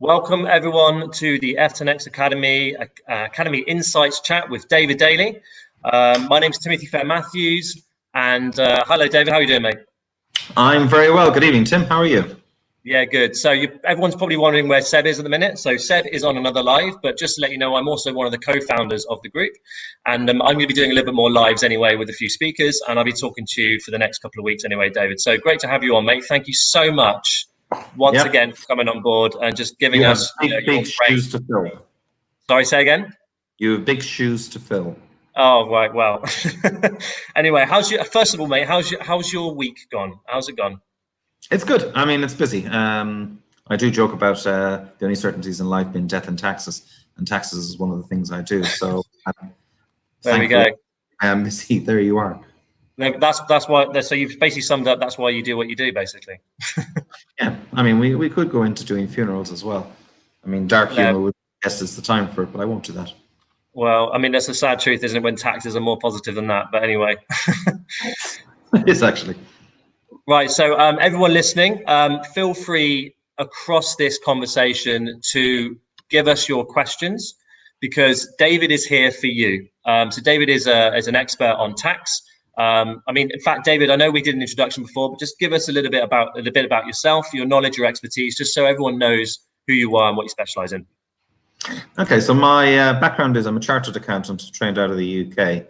Welcome everyone to the F10X Academy Insights chat with David Daly. My name is Timothy Fair-Matthews, and hello David, how are you doing, mate? I'm very well. Good evening, Tim. How are you? Yeah, good. So everyone's probably wondering where Seb is at the minute. So Seb is on another live, but just to let you know, I'm also one of the co-founders of the group, and I'm going to be doing a little bit more lives anyway with a few speakers, and I'll be talking to you for the next couple of weeks anyway, David. So great to have you on, mate. Thank you so much once again for coming on board and just giving us big shoes to fill. Sorry, say again? You have big shoes to fill. Oh, right. Well, anyway, first of all, mate, how's your week gone? How's it gone? It's good. I mean, it's busy. I do joke about the only certainties in life being death and taxes is one of the things I do. So there we go. I am busy. There you are. That's why. So you've basically summed up. That's why you do what you do, basically. Yeah. I mean, we could go into doing funerals as well. I mean, dark humor would guess it's the time for it, but I won't do that. Well, I mean, that's the sad truth, isn't it? When taxes are more positive than that. But anyway. It is actually. Right, so everyone listening, feel free across this conversation to give us your questions, because David is here for you. So David is an expert on tax. I mean, in fact, David, I know we did an introduction before, but just give us a little bit about yourself, your knowledge, your expertise, just so everyone knows who you are and what you specialize in. Okay, so my background is I'm a chartered accountant trained out of the UK.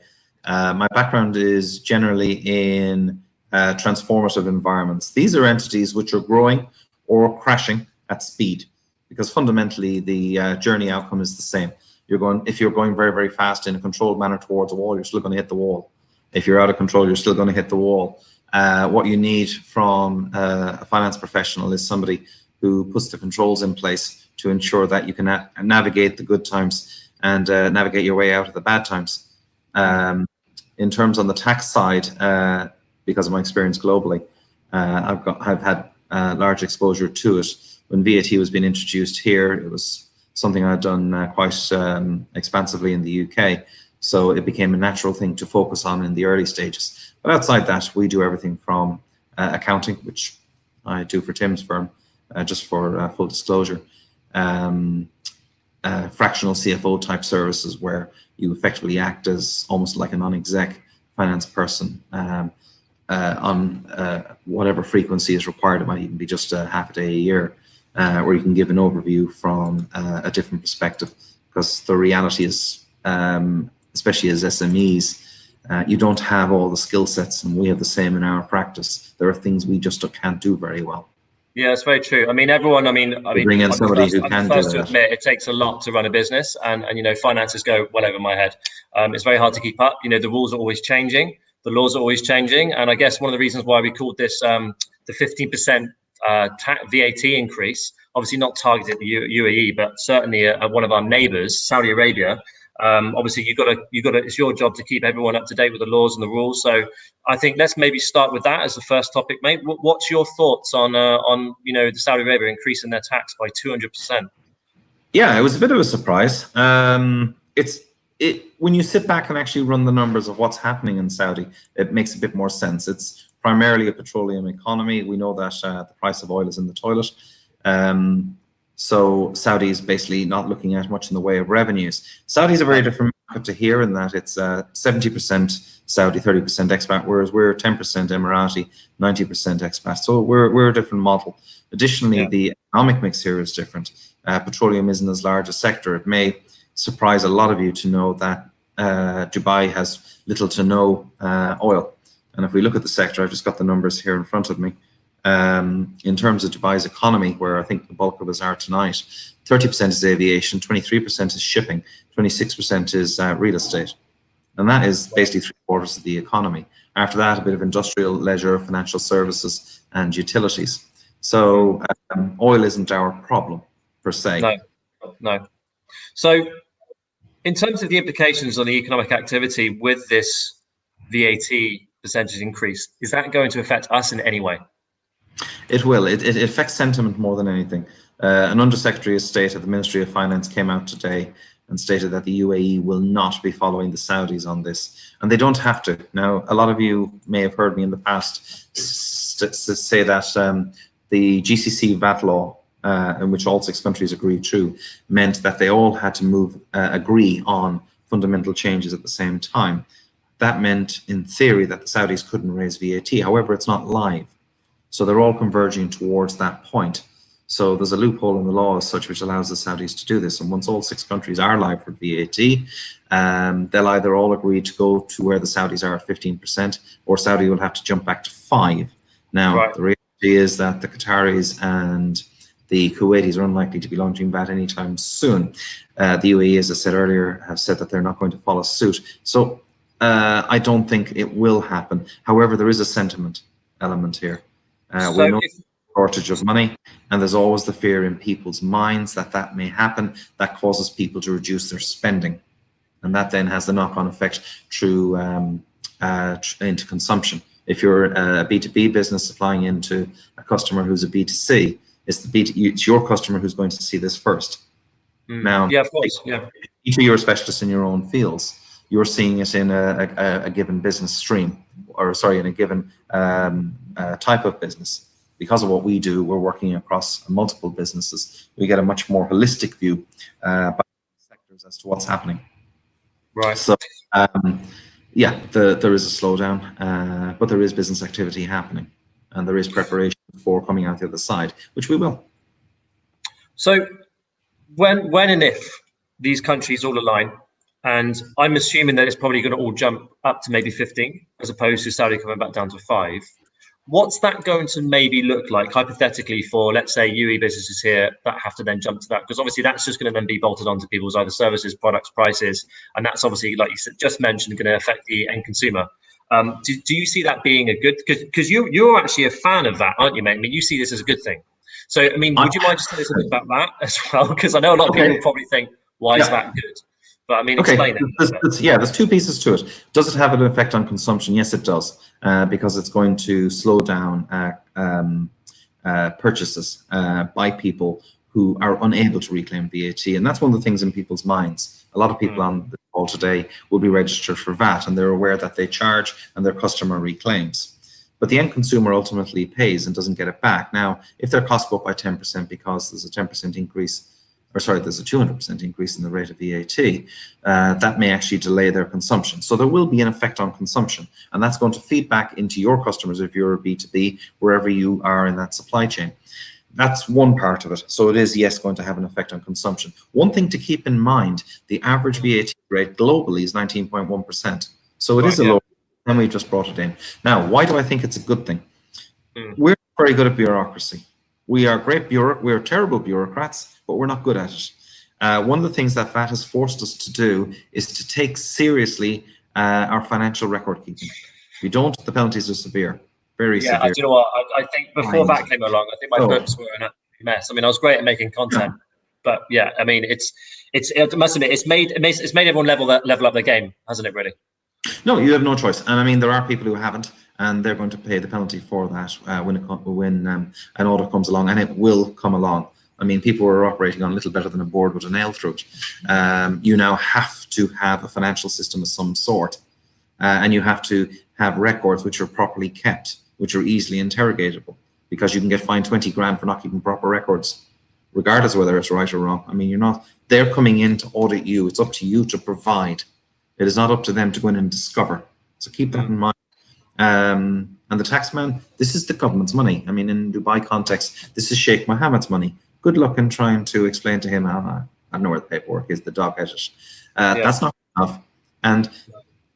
My background is generally in transformative environments. These are entities which are growing or crashing at speed, because fundamentally the journey outcome is the same. If you're going very, very fast in a controlled manner towards a wall, you're still going to hit the wall. If you're out of control, you're still going to hit the wall. What you need from a finance professional is somebody who puts the controls in place to ensure that you can navigate the good times and navigate your way out of the bad times. In terms on the tax side, because of my experience globally, I've had large exposure to it. When VAT was being introduced here, it was something I'd done quite expansively in the UK. So it became a natural thing to focus on in the early stages. But outside that, we do everything from accounting, which I do for Tim's firm, just for full disclosure, fractional CFO type services where you effectively act as almost like a non-exec finance person on whatever frequency is required. It might even be just a half a day a year, where you can give an overview from a different perspective, because the reality is, especially as SMEs, you don't have all the skill sets, and we have the same in our practice. There are things we just can't do very well. Yeah, it's very true. I mean, everyone. I mean, bring in somebody who can do that. I'm the first to admit it takes a lot to run a business, and you know, finances go well over my head. It's very hard to keep up. You know, the rules are always changing, the laws are always changing, and I guess one of the reasons why we called this the 15% VAT increase, obviously not targeted at the UAE, but certainly one of our neighbours, Saudi Arabia. Obviously, you got to. It's your job to keep everyone up to date with the laws and the rules. So, I think let's maybe start with that as the first topic, mate. What's your thoughts on you know, the Saudi Arabia increasing their tax by 200%? Yeah, it was a bit of a surprise. When you sit back and actually run the numbers of what's happening in Saudi, it makes a bit more sense. It's primarily a petroleum economy. We know that the price of oil is in the toilet. So Saudi is basically not looking at much in the way of revenues. Saudi is a very different market to here in that it's 70% Saudi, 30% expat, whereas we're 10% Emirati, 90% expat. So we're a different model. Additionally, the economic mix here is different. Petroleum isn't as large a sector. It may surprise a lot of you to know that Dubai has little to no oil. And if we look at the sector, I've just got the numbers here in front of me. In terms of Dubai's economy, where I think the bulk of us are tonight, 30% is aviation, 23% is shipping, 26% is real estate. And that is basically 3/4 of the economy. After that, a bit of industrial, leisure, financial services, and utilities. So oil isn't our problem, per se. No. So in terms of the implications on the economic activity with this VAT percentage increase, is that going to affect us in any way? It will. It affects sentiment more than anything. An Undersecretary of State at the Ministry of Finance came out today and stated that the UAE will not be following the Saudis on this. And they don't have to. Now, a lot of you may have heard me in the past say that the GCC VAT law in which all 6 countries agreed to, meant that they all had to agree on fundamental changes at the same time. That meant, in theory, that the Saudis couldn't raise VAT. However, it's not live. So they're all converging towards that point. So there's a loophole in the law as such which allows the Saudis to do this. And once all 6 countries are live for VAT, they'll either all agree to go to where the Saudis are at 15%, or Saudi will have to jump back to 5%. Now, the reality is that the Qataris and the Kuwaitis are unlikely to be launching VAT anytime soon. The UAE, as I said earlier, have said that they're not going to follow suit. So I don't think it will happen. However, there is a sentiment element here. We know shortage of money, and there's always the fear in people's minds that that may happen. That causes people to reduce their spending, and that then has the knock-on effect through into consumption. If you're a B2B business supplying into a customer who's a B2C, it's your customer who's going to see this first. Now, yeah, of course, yeah. Each of you are specialists in your own fields. You're seeing it in a given business stream, or sorry, in a given type of business. Because of what we do, we're working across multiple businesses. We get a much more holistic view by sectors as to what's happening. Right. So, yeah, there is a slowdown, but there is business activity happening, and there is preparation for coming out the other side, which we will. So, when and if these countries all align, and I'm assuming that it's probably going to all jump up to maybe 15, as opposed to Saudi coming back down to 5. What's that going to maybe look like, hypothetically, for, let's say, UE businesses here that have to then jump to that? Because obviously that's just going to then be bolted onto people's either services, products, prices, and that's obviously, like you just mentioned, going to affect the end consumer. Do you see that being a good, because you're actually a fan of that, aren't you, mate? I mean, you see this as a good thing. So, I mean, would you mind just telling us a bit about that as well? Because I know a lot of people probably think, why is that good? But I mean, explain it. There's 2 pieces to it. Does it have an effect on consumption? Yes, it does, because it's going to slow down purchases by people who are unable to reclaim VAT. And that's one of the things in people's minds. A lot of people on the call today will be registered for VAT, and they're aware that they charge and their customer reclaims. But the end consumer ultimately pays and doesn't get it back. Now, if their costs go up by 10% because there's a 10% increase, or sorry, there's a 200% increase in the rate of VAT, that may actually delay their consumption. So there will be an effect on consumption, and that's going to feed back into your customers if you're a B2B, wherever you are in that supply chain. That's one part of it. So it is, yes, going to have an effect on consumption. One thing to keep in mind, the average VAT rate globally is 19.1%. So it is a low, and we just brought it in. Now, why do I think it's a good thing? We're very good at bureaucracy. We are we're terrible bureaucrats, but we're not good at it. One of the things that VAT has forced us to do is to take seriously our financial record keeping. If you don't, the penalties are severe, very severe. Yeah, do you know what? I think before that came along, I think my books were an absolute mess. I mean, I was great at making content, but yeah, I mean, it must admit, it's made everyone level up their game, hasn't it? Really? No, you have no choice. And I mean, there are people who haven't, and they're going to pay the penalty for that when an audit comes along, and it will come along. I mean, people are operating on a little better than a board with a nail through it. You now have to have a financial system of some sort, and you have to have records which are properly kept, which are easily interrogatable, because you can get fined 20 grand for not keeping proper records, regardless of whether it's right or wrong. I mean, they're coming in to audit you. It's up to you to provide. It is not up to them to go in and discover. So keep that in mind. And the taxman, this is the government's money. I mean, in Dubai context, this is Sheikh Mohammed's money. Good luck in trying to explain to him, I don't know where the paperwork is, the dog has it. That's not enough. And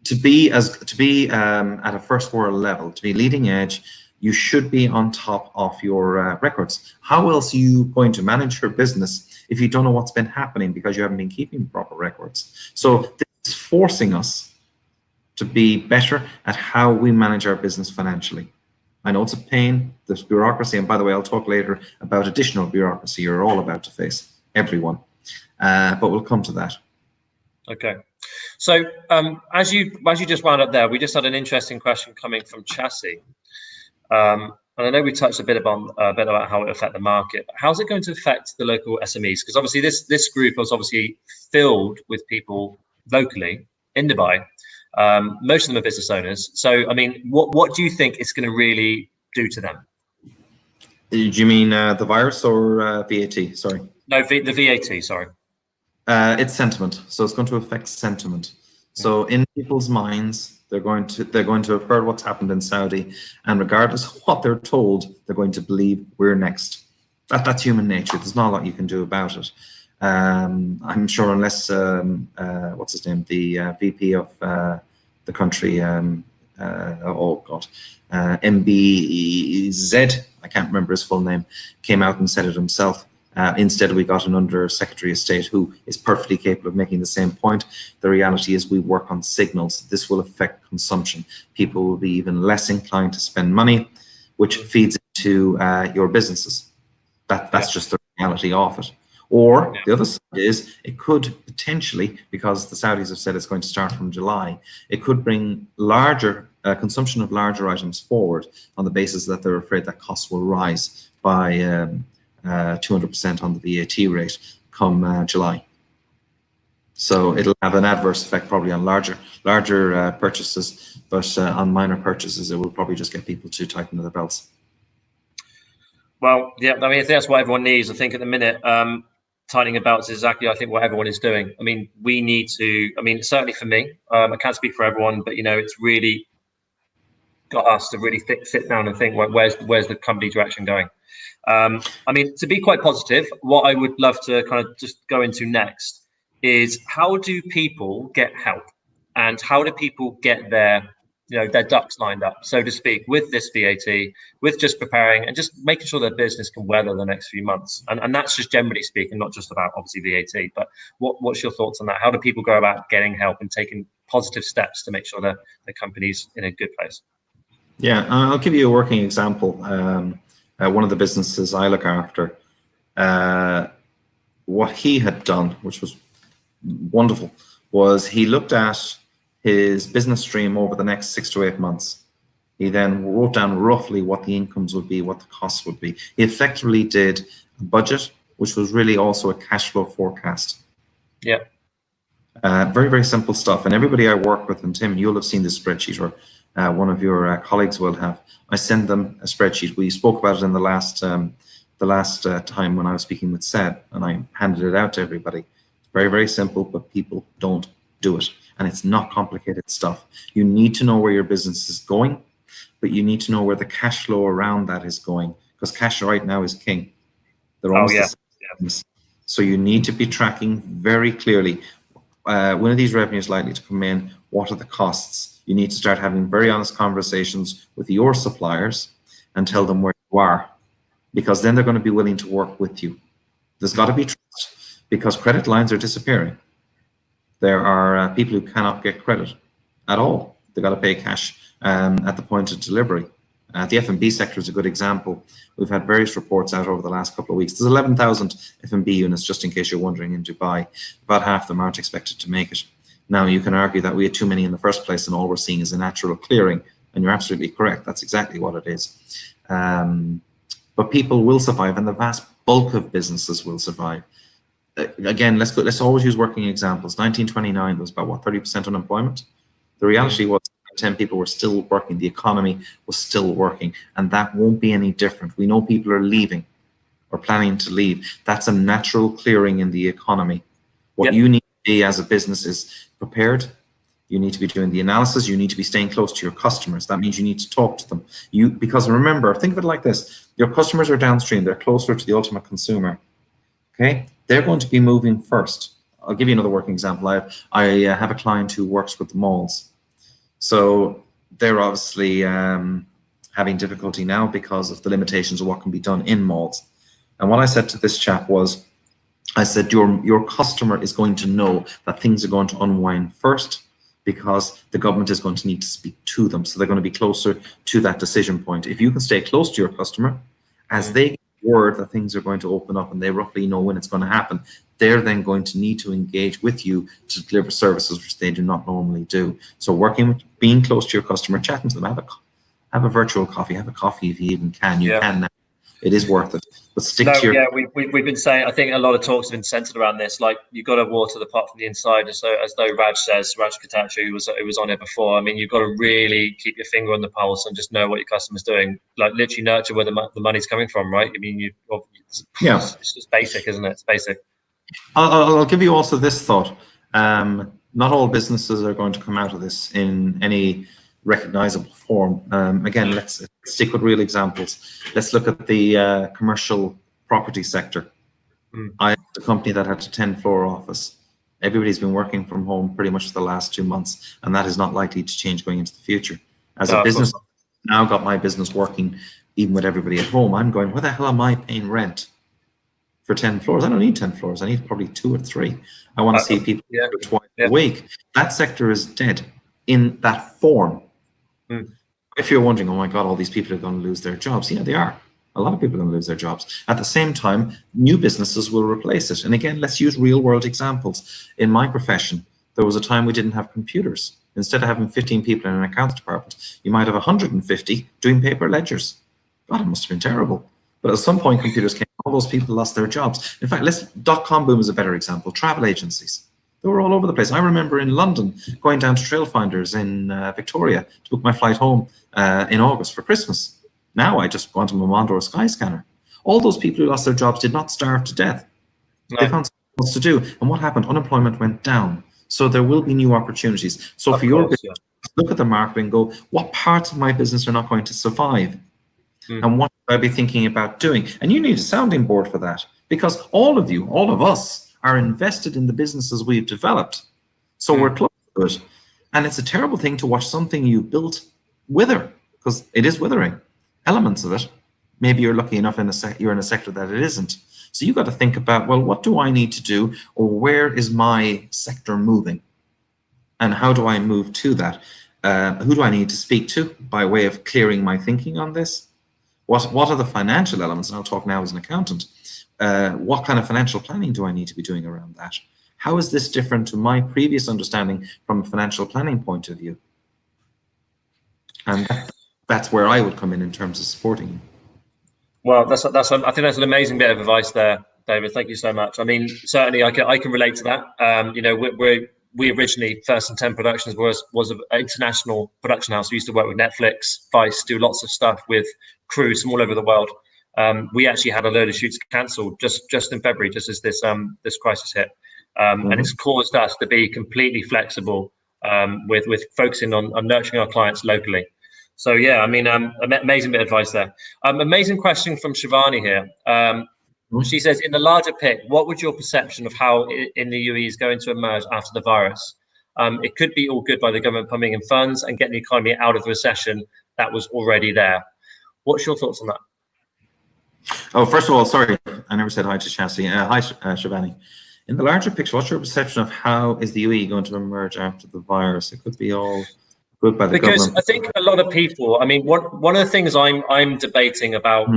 to be at a first world level, to be leading edge, you should be on top of your records. How else are you going to manage your business if you don't know what's been happening because you haven't been keeping proper records? So this is forcing us to be better at how we manage our business financially. I know it's a pain, there's bureaucracy, and by the way, I'll talk later about additional bureaucracy you're all about to face, everyone. But we'll come to that. Okay. So as you just wound up there, we just had an interesting question coming from Chassis. And I know we touched a bit about how it will affect the market. But how's it going to affect the local SMEs? Because obviously this group was obviously filled with people locally in Dubai. Most of them are business owners. So, I mean, what do you think it's going to really do to them? Do you mean the virus or VAT? Sorry. No, the VAT. Sorry. It's sentiment, so it's going to affect sentiment. So in people's minds, they're going to have heard what's happened in Saudi, and regardless of what they're told, they're going to believe we're next. That's human nature. There's not a lot you can do about it. I'm sure unless what's his name, the VP of the country, oh God, MBZ, I can't remember his full name, came out and said it himself. Instead, we got an Under Secretary of State who is perfectly capable of making the same point. The reality is we work on signals. This will affect consumption. People will be even less inclined to spend money, which feeds into your businesses. That's just the reality of it. Or the other side is it could potentially, because the Saudis have said it's going to start from July, it could bring larger consumption of larger items forward on the basis that they're afraid that costs will rise by 200% on the VAT rate come July. So it'll have an adverse effect probably on larger purchases, but on minor purchases, it will probably just get people to tighten their belts. Well, yeah, I mean, I think that's what everyone needs. I think at the minute, tightening the belts is exactly, I think, what everyone is doing. I mean, we need to, I mean, certainly for me, I can't speak for everyone, but, you know, it's really got us to really sit down and think, well, where's the company direction going? I mean, to be quite positive, what I would love to kind of just go into next is how do people get help, and how do people get their ducks lined up, so to speak, with this VAT, with just preparing and just making sure their business can weather the next few months. And that's just generally speaking, not just about obviously VAT, but what's your thoughts on that? How do people go about getting help and taking positive steps to make sure that the company's in a good place? Yeah, I'll give you a working example. One of the businesses I look after, what he had done, which was wonderful, was he looked at his business stream over the next 6 to 8 months. He then wrote down roughly what the incomes would be, what the costs would be. He effectively did a budget, which was really also a cash flow forecast. Yeah. Very, very simple stuff. And everybody I work with, and Tim, you'll have seen this spreadsheet, or one of your colleagues will have. I send them a spreadsheet. We spoke about it in the last time when I was speaking with Seb, and I handed it out to everybody. Very, very simple, but people don't do it. And it's not complicated stuff. You need to know where your business is going, but you need to know where the cash flow around that is going, because cash right now is king. They're almost the same. So you need to be tracking very clearly. When are these revenues likely to come in? What are the costs? You need to start having very honest conversations with your suppliers and tell them where you are, because then they're going to be willing to work with you. There's got to be trust, because credit lines are disappearing. There are people who cannot get credit at all. They've got to pay cash at the point of delivery. The F&B sector is a good example. We've had various reports out over the last couple of weeks. There's 11,000 F&B units, just in case you're wondering, in Dubai. About half of them aren't expected to make it. Now, you can argue that we had too many in the first place, and all we're seeing is a natural clearing, and you're absolutely correct. That's exactly what it is. But people will survive, and the vast bulk of businesses will survive. Again, let's always use working examples. 1929 was about what, 30% unemployment. The reality was 10 people were still working. The economy was still working, and that won't be any different. We know people are leaving or planning to leave. That's a natural clearing in the economy. What you need to be as a business is prepared. You need to be doing the analysis. You need to be staying close to your customers. That means you need to talk to them. Because remember, think of it like this: your customers are downstream. They're closer to the ultimate consumer. Okay, they're going to be moving first. I'll give you another working example. I have a client who works with the malls. So they're obviously having difficulty now because of the limitations of what can be done in malls. And what I said to this chap was, I said, your customer is going to know that things are going to unwind first, because the government is going to need to speak to them. So they're going to be closer to that decision point. If you can stay close to your customer, as they get word that things are going to open up and they roughly know when it's going to happen, they're then going to need to engage with you to deliver services which they do not normally do. So working with, being close to your customer, chatting to them, have a virtual coffee, have a coffee if you even can. You can now. It is worth it. But stick No, to your... yeah, we've been saying, I think a lot of talks have been centered around this. Like, you've got to water the pot from the inside, as though Raj says, Raj Katachu, who was on it before. I mean, you've got to really keep your finger on the pulse and just know what your customer's doing. Like, literally nurture where the money's coming from, right? I mean, it's just basic, isn't it? It's basic. I'll give you also this thought. Not all businesses are going to come out of this in any recognizable form. Again, let's stick with real examples. Let's look at the commercial property sector. I have a company that had a 10-floor office. Everybody's been working from home pretty much for the last 2 months, and that is not likely to change going into the future. As a business, now got my business working, even with everybody at home, I'm going, where the hell am I paying rent for 10 floors? I don't need 10 floors. I need probably 2 or 3. I want to see people twice a week. That sector is dead in that form. If you're wondering, oh my God, all these people are going to lose their jobs. Yeah, they are. A lot of people are going to lose their jobs. At the same time, new businesses will replace it. And again, let's use real world examples. In my profession, there was a time we didn't have computers. Instead of having 15 people in an accounts department, you might have 150 doing paper ledgers. God, it must have been terrible. But at some point, computers came, all those people lost their jobs. In fact, dot-com boom is a better example. Travel agencies. They were all over the place. I remember in London going down to Trailfinders in Victoria to book my flight home in August for Christmas. Now I just go onto Momondo or Skyscanner. All those people who lost their jobs did not starve to death. No. They found something else to do. And what happened? Unemployment went down. So there will be new opportunities. So for your business, look at the market and go, what parts of my business are not going to survive? And what should I be thinking about doing? And you need a sounding board for that, because all of you, all of us, are invested in the businesses we've developed. So we're close to it. And it's a terrible thing to watch something you built wither, because it is withering. Elements of it, maybe you're lucky enough you're in a sector that it isn't. So you've got to think about, well, what do I need to do, or where is my sector moving? And how do I move to that? Who do I need to speak to by way of clearing my thinking on this? What are the financial elements? And I'll talk now as an accountant. What kind of financial planning do I need to be doing around that? How is this different to my previous understanding from a financial planning point of view? And that's where I would come in terms of supporting you. Well, I think that's an amazing bit of advice there, David. Thank you so much. I mean, certainly I can relate to that. You know, we originally, First and 10 Productions was an international production house. We used to work with Netflix, Vice, do lots of stuff with crews from all over the world. We actually had a load of shoots cancelled just in February, just as this crisis hit, and it's caused us to be completely flexible with focusing on nurturing our clients locally. So yeah, I mean, amazing bit of advice there. Amazing question from Shivani here. She says, in the larger pic, what would your perception of how in the UAE is going to emerge after the virus? It could be all good by the government pumping in funds and getting the economy out of the recession that was already there. What's your thoughts on that? Oh, first of all, sorry, I never said hi to Chassie. Hi, Shivani. In the larger picture, what's your perception of how is the UAE going to emerge after the virus? It could be all good by the government. Because I think a lot of people, I mean, one of the things I'm debating about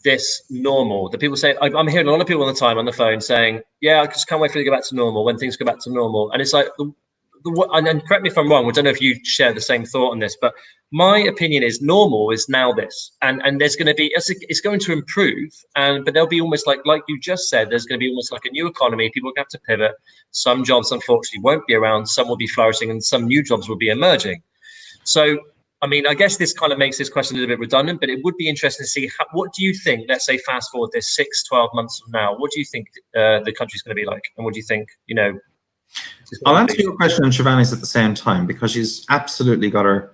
this normal, that people say, I'm hearing a lot of people all the time on the phone saying, yeah, I just can't wait for it to go back to normal, when things go back to normal. And it's like, and correct me if I'm wrong, I don't know if you share the same thought on this, but my opinion is normal is now this, and there's going to be, it's going to improve, but there'll be almost like you just said, there's going to be almost like a new economy. People are going to have to pivot. Some jobs unfortunately won't be around, some will be flourishing, and some new jobs will be emerging. So I mean, I guess this kind of makes this question a little bit redundant, but it would be interesting to see what do you think, let's say fast forward this 6-12 months from now, what do you think the country's going to be like, and what do you think, you know? I'll answer your question and Shivani's at the same time, because she's absolutely got her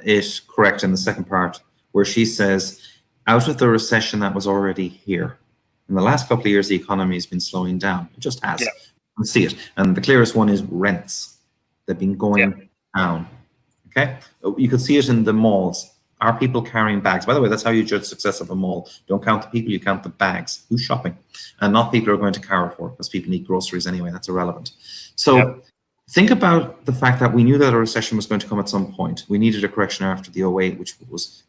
it correct in the second part, where she says, out of the recession that was already here, in the last couple of years, the economy has been slowing down. It just has. Yeah. You can see it. And the clearest one is rents. They've been going down. Okay? You could see it in the malls. Are people carrying bags? By the way, that's how you judge success of a mall. Don't count the people, you count the bags. Who's shopping? And not people who are going to Carrefour, because people need groceries anyway. That's irrelevant. So think about the fact that we knew that a recession was going to come at some point. We needed a correction after the 08, which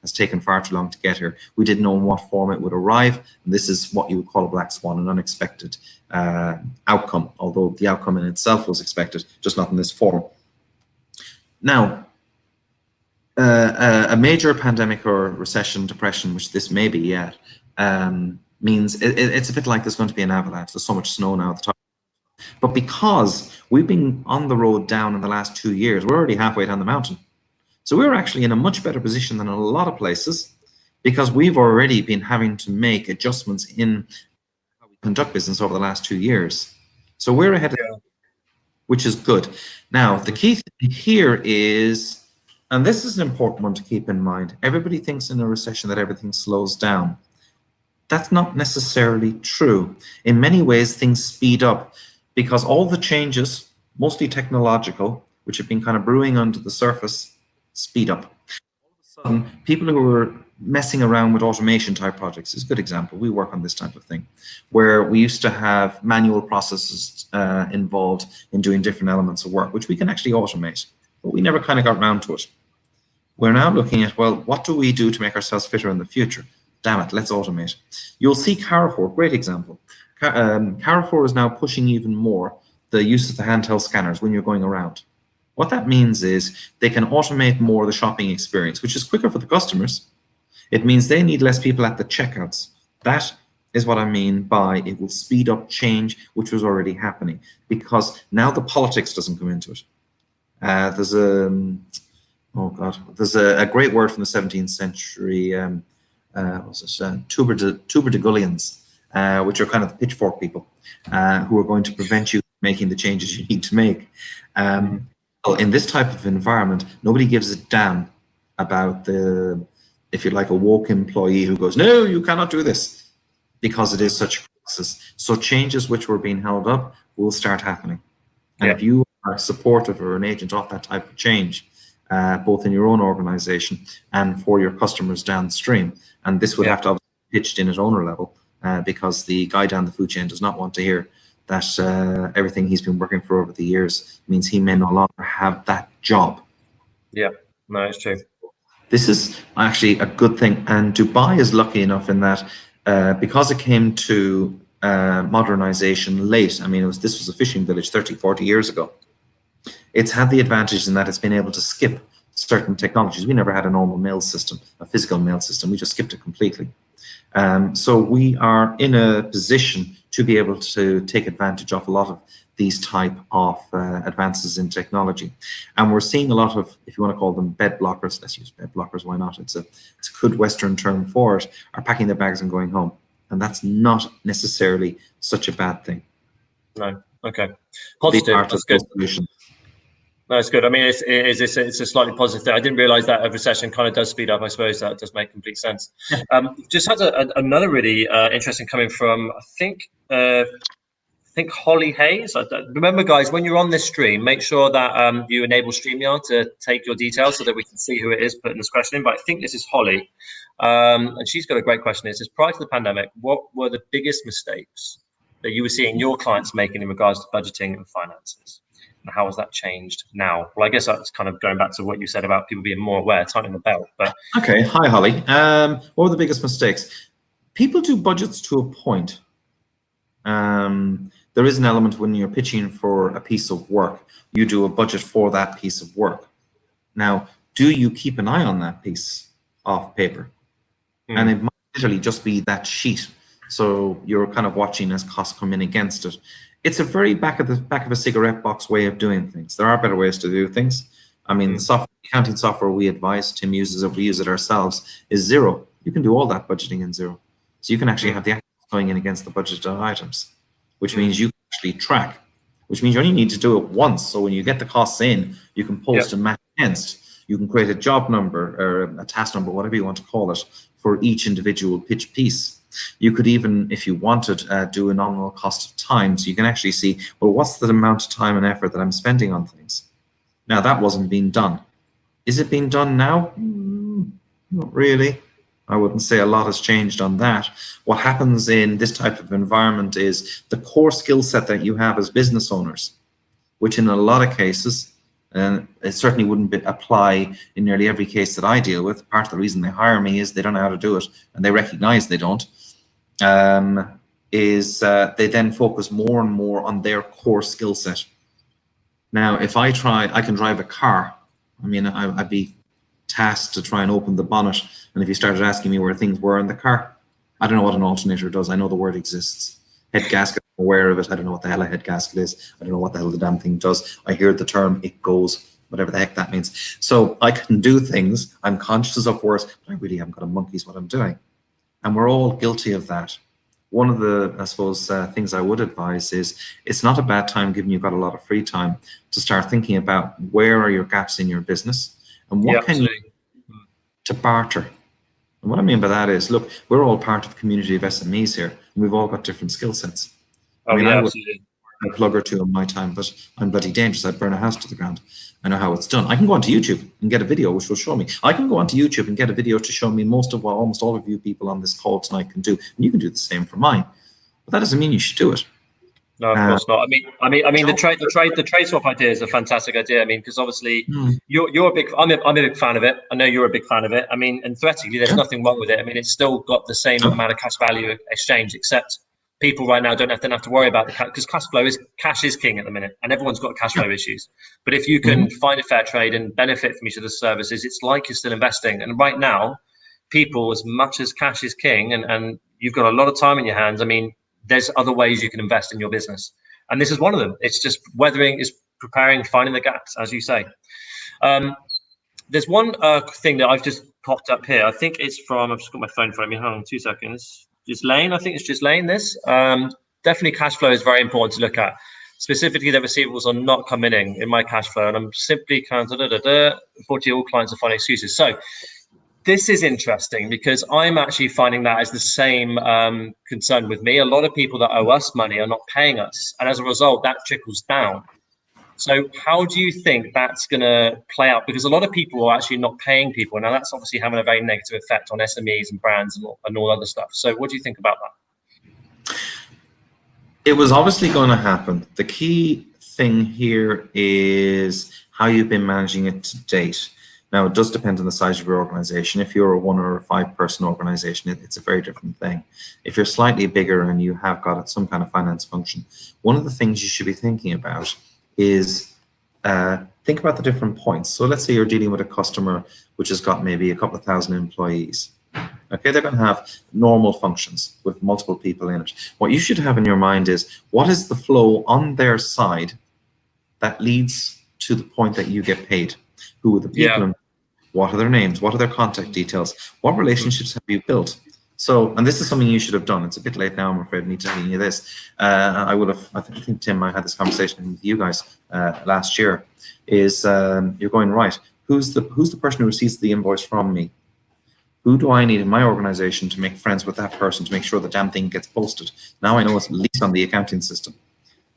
has taken far too long to get here. We didn't know in what form it would arrive. And this is what you would call a black swan, an unexpected outcome, although the outcome in itself was expected, just not in this form. Now, a major pandemic or recession, depression, which this may be yet, means it's a bit like there's going to be an avalanche. There's so much snow now at the top. But because we've been on the road down in the last 2 years, we're already halfway down the mountain. So we're actually in a much better position than a lot of places, because we've already been having to make adjustments in how we conduct business over the last 2 years. So we're ahead of, which is good. Now, the key thing here is, and this is an important one to keep in mind, everybody thinks in a recession that everything slows down. That's not necessarily true. In many ways, things speed up because all the changes, mostly technological, which have been kind of brewing under the surface, speed up. All of a sudden, people who were messing around with automation type projects is a good example. We work on this type of thing, where we used to have manual processes involved in doing different elements of work, which we can actually automate, but we never kind of got around to it. We're now looking at, well, what do we do to make ourselves fitter in the future? Damn it, let's automate. You'll see Carrefour, great example. Carrefour is now pushing even more the use of the handheld scanners when you're going around. What that means is they can automate more the shopping experience, which is quicker for the customers. It means they need less people at the checkouts. That is what I mean by it will speed up change, which was already happening, because now the politics doesn't come into it. There's a great word from the 17th century, tuber de gullions, which are kind of the pitchfork people who are going to prevent you from making the changes you need to make. Well, in this type of environment, nobody gives a damn about the, if you like, a woke employee who goes, no, you cannot do this, because it is such a crisis. So changes which were being held up will start happening. And if you are supportive or an agent of that type of change, both in your own organization and for your customers downstream, and this would have to be pitched in at owner level, because the guy down the food chain does not want to hear that everything he's been working for over the years means he may no longer have that job. Yeah, no, it's true. This is actually a good thing, and Dubai is lucky enough in that because it came to modernization late. I mean, this was a fishing village 30, 40 years ago. It's had the advantage in that it's been able to skip certain technologies. We never had a normal mail system, a physical mail system. We just skipped it completely. So we are in a position to be able to take advantage of a lot of these type of advances in technology. And we're seeing a lot of, if you want to call them bed blockers, let's use bed blockers, why not? It's a good Western term for it, are packing their bags and going home. And that's not necessarily such a bad thing. No, okay. Positive, that's good. No, it's good. I mean, it's a slightly positive thing. I didn't realize that a recession kind of does speed up. I suppose that does make complete sense. Just had another really interesting coming from, I think Holly Hayes. Remember, guys, when you're on this stream, make sure that you enable StreamYard to take your details so that we can see who it is putting this question in. But I think this is Holly, and she's got a great question. It says, prior to the pandemic, what were the biggest mistakes that you were seeing your clients making in regards to budgeting and finances? And how has that changed now? Well, I guess that's kind of going back to what you said about people being more aware, tightening the belt. But okay, hi Holly. What were the biggest mistakes? People do budgets to a point. There is an element when you're pitching for a piece of work, you do a budget for that piece of work. Now, do you keep an eye on that piece of paper? And it might literally just be that sheet. So you're kind of watching as costs come in against it. It's a very back of a cigarette box way of doing things. There are better ways to do things. I mean, the accounting software we advise, Tim uses it, we use it ourselves, is Xero. You can do all that budgeting in Xero. So you can actually have the actions going in against the budgeted items, which means you can actually track, which means you only need to do it once. So when you get the costs in, you can post and match against. You can create a job number or a task number, whatever you want to call it, for each individual pitch piece. You could even, if you wanted, do a nominal cost of time. So you can actually see, well, what's the amount of time and effort that I'm spending on things? Now, that wasn't being done. Is it being done now? Not really. I wouldn't say a lot has changed on that. What happens in this type of environment is the core skill set that you have as business owners, which in a lot of cases, and it certainly wouldn't apply in nearly every case that I deal with. Part of the reason they hire me is they don't know how to do it, and they recognize they don't. They then focus more and more on their core skill set. Now, if I can drive a car. I mean, I'd be tasked to try and open the bonnet, and if you started asking me where things were in the car, I don't know what an alternator does. I know the word exists. Head gasket, I'm aware of it. I don't know what the hell a head gasket is. I don't know what the hell the damn thing does. I hear the term, it goes, whatever the heck that means. So I can do things. I'm conscious of words, but I really haven't got a monkey's what I'm doing. And we're all guilty of that. One of the, I suppose, things I would advise is it's not a bad time, given you've got a lot of free time, to start thinking about where are your gaps in your business and what can you do to barter. And what I mean by that is, look, we're all part of a community of SMEs here, and we've all got different skill sets. I mean, I would a plug or two in my time, but I'm bloody dangerous. I'd burn a house to the ground. I know how it's done. I can go onto YouTube and get a video which will show me. I can go onto YouTube and get a video to show me most of what almost all of you people on this call tonight can do, and you can do the same for mine. But that doesn't mean you should do it. No, of course not. I mean, the trade swap idea is a fantastic idea. I mean, because obviously you're a big. I'm a big fan of it. I know you're a big fan of it. I mean, and theoretically, there's nothing wrong with it. I mean, it's still got the same amount of cash value exchange, except people right now don't have to worry about the cash, because cash is king at the minute, and everyone's got cash flow issues. But if you can find a fair trade and benefit from each of the services, it's like you're still investing. And right now, people, as much as cash is king, and you've got a lot of time in your hands. I mean, there's other ways you can invest in your business, and this is one of them. It's just preparing, finding the gaps, as you say. There's one thing that I've just popped up here. I think it's from, I've just got my phone in front of me. Hold on 2 seconds. Ghislaine, I think it's Ghislaine, this. Definitely cash flow is very important to look at. Specifically, the receivables are not coming in my cash flow, and I'm simply kind of, unfortunately, all clients are finding excuses. So this is interesting, because I'm actually finding that as the same concern with me. A lot of people that owe us money are not paying us, and as a result, that trickles down. So how do you think that's going to play out? Because a lot of people are actually not paying people. Now, that's obviously having a very negative effect on SMEs and brands and all other stuff. So what do you think about that? It was obviously going to happen. The key thing here is how you've been managing it to date. Now, it does depend on the size of your organization. If you're a 1 or a 5 person organization, it's a very different thing. If you're slightly bigger and you have got some kind of finance function, one of the things you should be thinking about is think about the different points. So let's say you're dealing with a customer which has got maybe a couple of thousand employees. Okay, they're going to have normal functions with multiple people in it. What you should have in your mind is, what is the flow on their side that leads to the point that you get paid? Who are the people? What are their names? What are their contact details? What relationships have you built? So, and this is something you should have done. It's a bit late now, I'm afraid, me telling you this. I think Tim, I had this conversation with you guys last year, is you're going, right, who's the person who receives the invoice from me? Who do I need in my organization to make friends with that person to make sure the damn thing gets posted? Now I know it's at least on the accounting system.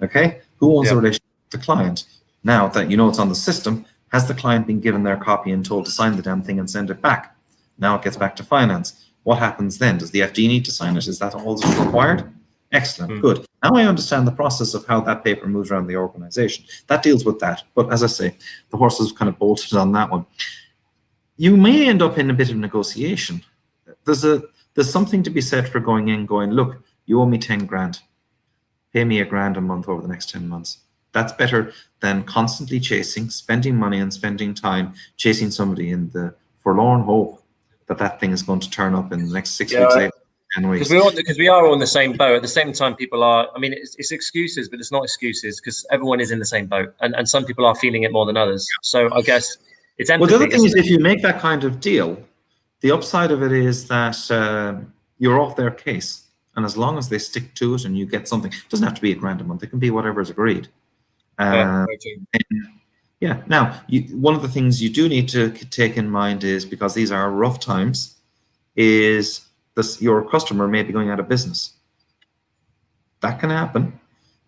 Okay, who owns the relationship with the client? Now that you know it's on the system, has the client been given their copy and told to sign the damn thing and send it back? Now it gets back to finance. What happens then? Does the FD need to sign it? Is that all that's required? Excellent, good. Now I understand the process of how that paper moves around the organization. That deals with that. But as I say, the horse is kind of bolted on that one. You may end up in a bit of negotiation. There's something to be said for going in, going, look, you owe me 10 grand. Pay me $1,000 a month over the next 10 months. That's better than constantly chasing, spending money and spending time chasing somebody in the forlorn hope that thing is going to turn up in the next 6 weeks, 8, 10 weeks. Because we are all in the same boat. At the same time, people are, I mean, it's excuses, but it's not excuses, because everyone is in the same boat. And some people are feeling it more than others. So I guess it's empathy. Well, the other thing is, if you make that kind of deal, the upside of it is that you're off their case. And as long as they stick to it and you get something, it doesn't have to be $1,000 a month. It can be whatever is agreed. Yeah. Now, one of the things you do need to take in mind is, because these are rough times, is your customer may be going out of business. That can happen.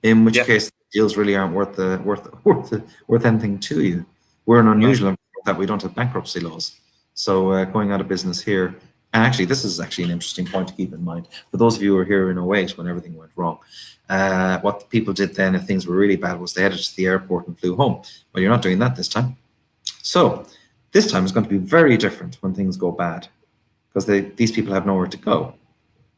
In which case, deals really aren't worth anything to you. We're an unusual environment that we don't have bankruptcy laws. So going out of business here. And actually, this is actually an interesting point to keep in mind. For those of you who were here in 08 when everything went wrong, what people did then, if things were really bad, was they headed to the airport and flew home. Well, you're not doing that this time. So this time is going to be very different when things go bad, because these people have nowhere to go.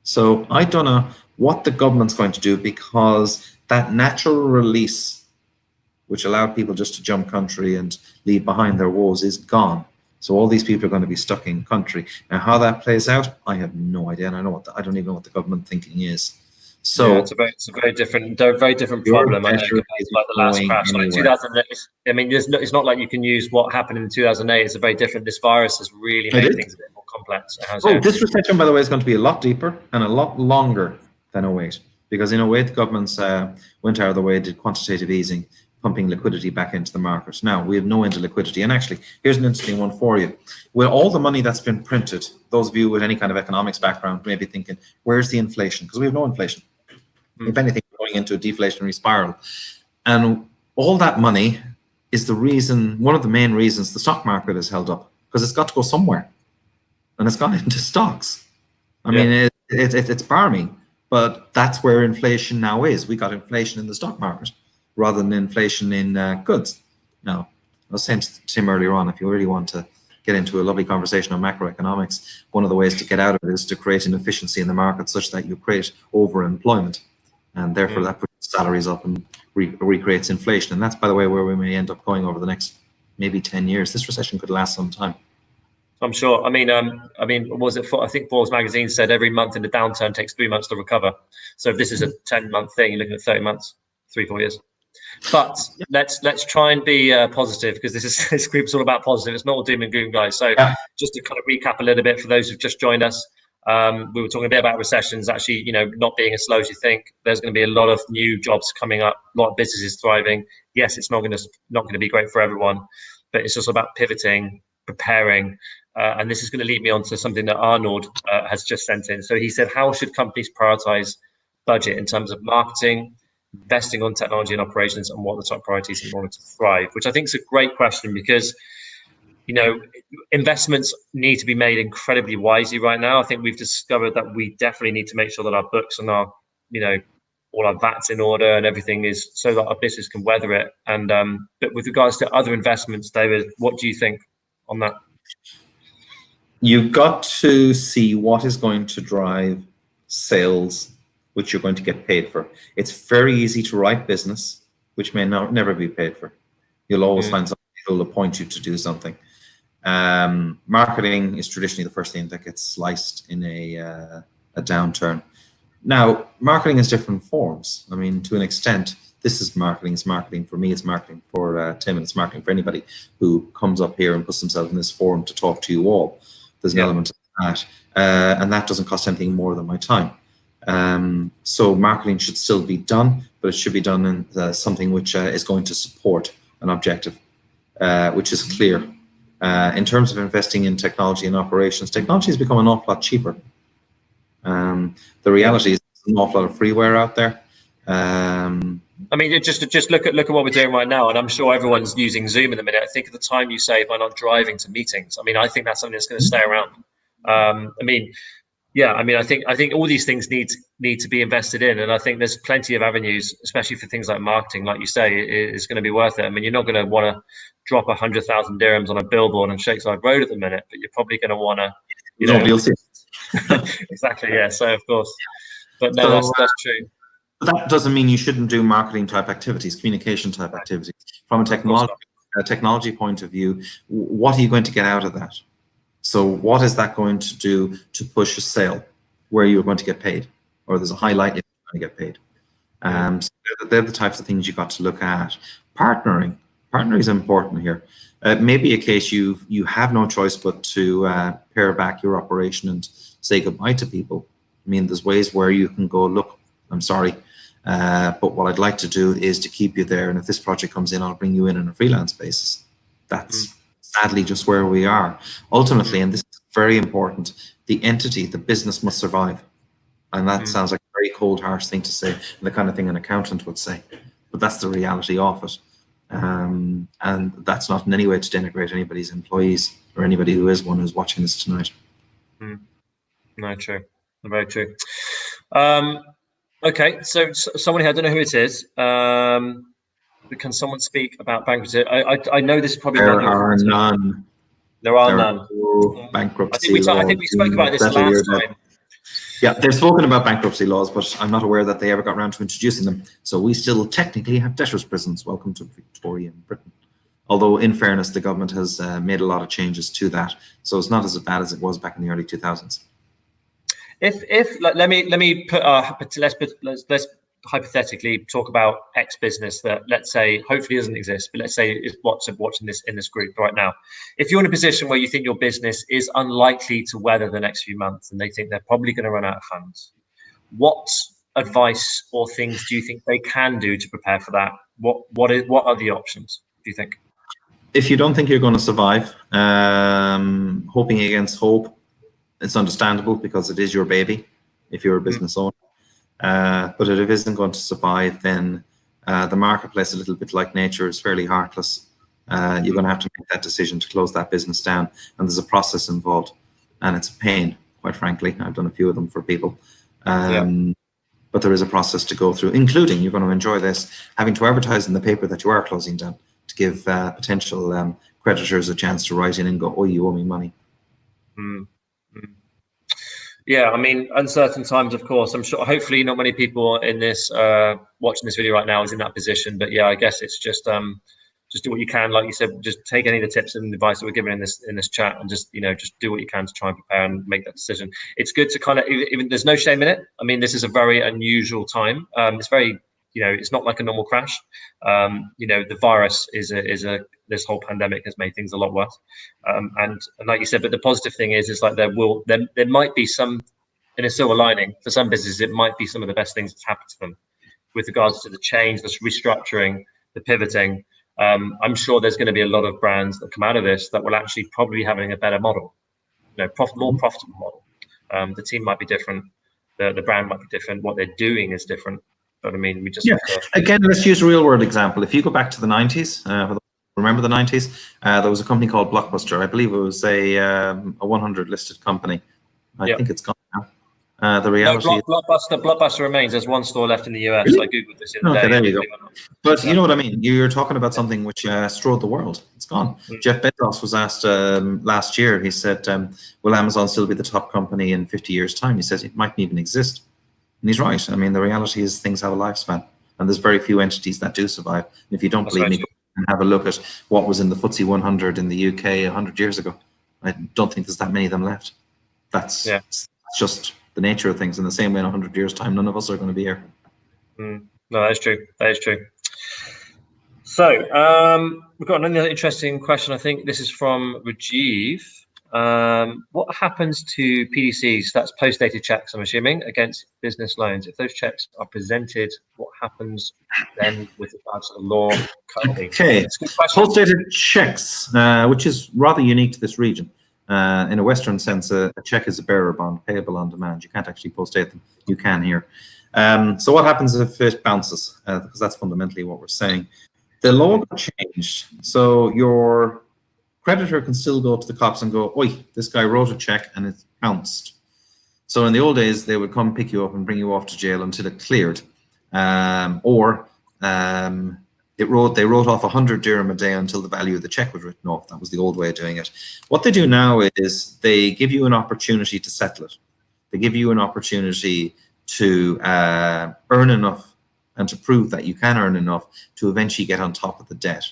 So I don't know what the government's going to do, because that natural release, which allowed people just to jump country and leave behind their woes, is gone. So all these people are going to be stuck in country. Now, how that plays out, I have no idea, and I don't even know what the government thinking is. So yeah, it's a very different problem, I know, compared to like the last crash, like 2008. I mean, it's not like you can use what happened in 2008. It's a very different. This virus has really made things a bit more complex. This recession, by the way, is going to be a lot deeper and a lot longer than 08, because in 08 the governments went out of the way, did quantitative easing, pumping liquidity back into the market. Now we have no end to liquidity, and actually, here's an interesting one for you. With all the money that's been printed, those of you with any kind of economics background may be thinking, where's the inflation? Because we have no inflation. If anything, we're going into a deflationary spiral. And all that money is the reason, one of the main reasons the stock market is held up, because it's got to go somewhere. And it's gone into stocks. I mean, it's barmy, but that's where inflation now is. We got inflation in the stock market rather than inflation in goods. Now, I was saying to Tim earlier on, if you really want to get into a lovely conversation on macroeconomics, one of the ways to get out of it is to create an efficiency in the market such that you create overemployment. And therefore that puts salaries up and recreates inflation. And that's, by the way, where we may end up going over the next maybe 10 years. This recession could last some time. I'm sure. I mean, what was it? I think Forbes magazine said every month in the downturn takes 3 months to recover. So if this is a 10-month thing, you're looking at 30 months, 3-4 years. But let's try and be positive, because this group's all about positive. It's not all doom and gloom, guys. So just to kind of recap a little bit for those who've just joined us, we were talking a bit about recessions. Actually, not being as slow as you think. There's going to be a lot of new jobs coming up, a lot of businesses thriving. Yes, it's not going to be great for everyone, but it's just about pivoting, preparing. And this is going to lead me on to something that Arnold has just sent in. So he said, how should companies prioritize budget in terms of marketing, investing on technology and operations, and what are the top priorities in order to thrive? Which I think is a great question, because investments need to be made incredibly wisely right now. I think we've discovered that we definitely need to make sure that our books and our, all our VAT's in order and everything is, so that our business can weather it. And but with regards to other investments, David, what do you think on that? You've got to see what is going to drive sales, which you're going to get paid for. It's very easy to write business, which may never be paid for. You'll always find somebody who will appoint you to do something. Marketing is traditionally the first thing that gets sliced in a downturn. Now, marketing has different forms. I mean, to an extent, this is marketing. It's marketing for me. It's marketing for Tim, and it's marketing for anybody who comes up here and puts themselves in this forum to talk to you all. There's an element of that, and that doesn't cost anything more than my time. So marketing should still be done, but it should be done in something which is going to support an objective, which is clear. In terms of investing in technology and operations, technology has become an awful lot cheaper. The reality is there's an awful lot of freeware out there. I mean, just look at what we're doing right now, and I'm sure everyone's using Zoom in a minute. I think of the time you save by not driving to meetings. I mean, I think that's something that's going to stay around. I think all these things need to be invested in, and I think there's plenty of avenues, especially for things like marketing, like you say, is going to be worth it. I mean, you're not going to want to drop 100,000 dirhams on a billboard on Shakeside Road at the minute, but you're probably going to want to, you'll see. Exactly, yeah. So of course, but no, that's true. That doesn't mean you shouldn't do marketing type activities, communication type activities. From a technology point of view, what are you going to get out of that? So what is that going to do to push a sale where you're going to get paid, or there's a high likelihood you're going to get paid? So they're the types of things you got to look at. Partnering is important here. Maybe a case you have no choice but to pare back your operation and say goodbye to people. I mean, there's ways where you can go, look, I'm sorry, but what I'd like to do is to keep you there, and if this project comes in, I'll bring you in on a freelance basis. That's sadly just where we are. Ultimately, and this is very important, the entity, the business must survive. And that sounds like a very cold, harsh thing to say, and the kind of thing an accountant would say, but that's the reality of it. And that's not in any way to denigrate anybody's employees or anybody who is one who's watching this tonight. No, true. Very true. Okay, so someone here, I don't know who it is. Can someone speak about bankruptcy? I know this is probably there are none. There are none. No bankruptcy I think we spoke about this last time. Yeah, they've spoken about bankruptcy laws, but I'm not aware that they ever got around to introducing them. So we still technically have debtors' prisons. Welcome to Victorian Britain. Although in fairness, the government has made a lot of changes to that, so it's not as bad as it was back in the early 2000s. If let me put let's hypothetically talk about X business that, let's say, hopefully doesn't exist, but let's say is watching this in this group right now. If you're in a position where you think your business is unlikely to weather the next few months and they think they're probably going to run out of funds, what advice or things do you think they can do to prepare for that? What are the options, do you think? If you don't think you're going to survive, hoping against hope, it's understandable because it is your baby if you're a business owner. But if it isn't going to survive, then the marketplace, a little bit like nature, is fairly heartless. You're going to have to make that decision to close that business down, and there's a process involved, and it's a pain, quite frankly. I've done a few of them for people. But there is a process to go through, including, you're going to enjoy this, having to advertise in the paper that you are closing down to give potential creditors a chance to write in and go, oh, you owe me money. Yeah, I mean, uncertain times, of course. I'm sure, hopefully not many people in this watching this video right now is in that position. But yeah, I guess it's just do what you can. Like you said, just take any of the tips and advice that we're given in this chat, and just do what you can to try and prepare and make that decision. It's good to kind of, even there's no shame in it. I mean, this is a very unusual time. It's very, it's not like a normal crash. The virus is this whole pandemic has made things a lot worse. And like you said, but the positive thing is like there might be some, in a silver lining for some businesses, it might be some of the best things that's happened to them with regards to the change, the restructuring, the pivoting. I'm sure there's going to be a lot of brands that come out of this that will actually probably be having a better model, more profitable model. The team might be different, the brand might be different, what they're doing is different. But I mean, we just again, let's use a real world example. If you go back to the 90s, remember the 90s, there was a company called Blockbuster. I believe it was a 100 listed company. I think it's gone now. The reality Blockbuster remains. There's one store left in the US. Really? I googled this the other day. There you go. But you know what I mean. You're talking about something which strode the world. It's gone. Jeff Bezos was asked last year. He said, "Will Amazon still be the top company in 50 years' time?" He said it mightn't even exist, and he's right. I mean, the reality is things have a lifespan, and there's very few entities that do survive. And if you don't believe me, go and have a look at what was in the FTSE 100 in the UK 100 years ago. I don't think there's that many of them left. That's just the nature of things. In the same way, in 100 years' time, none of us are going to be here. No, that is true. That is true. So we've got another interesting question. I think this is from Rajiv. What happens to PDCs, that's post-dated checks, I'm assuming, against business loans? If those checks are presented, what happens then with regards to the law currently? Okay, post-dated checks, which is rather unique to this region. In a Western sense, a check is a bearer bond, payable on demand. You can't actually post-date them. You can here. So what happens if it bounces? Because that's fundamentally what we're saying. The law got changed. So your creditor can still go to the cops and go, oi, this guy wrote a check and it's bounced. So in the old days, they would come pick you up and bring you off to jail until it cleared. They wrote off 100 dirham a day until the value of the check was written off. That was the old way of doing it. What they do now is they give you an opportunity to settle it. They give you an opportunity to earn enough and to prove that you can earn enough to eventually get on top of the debt,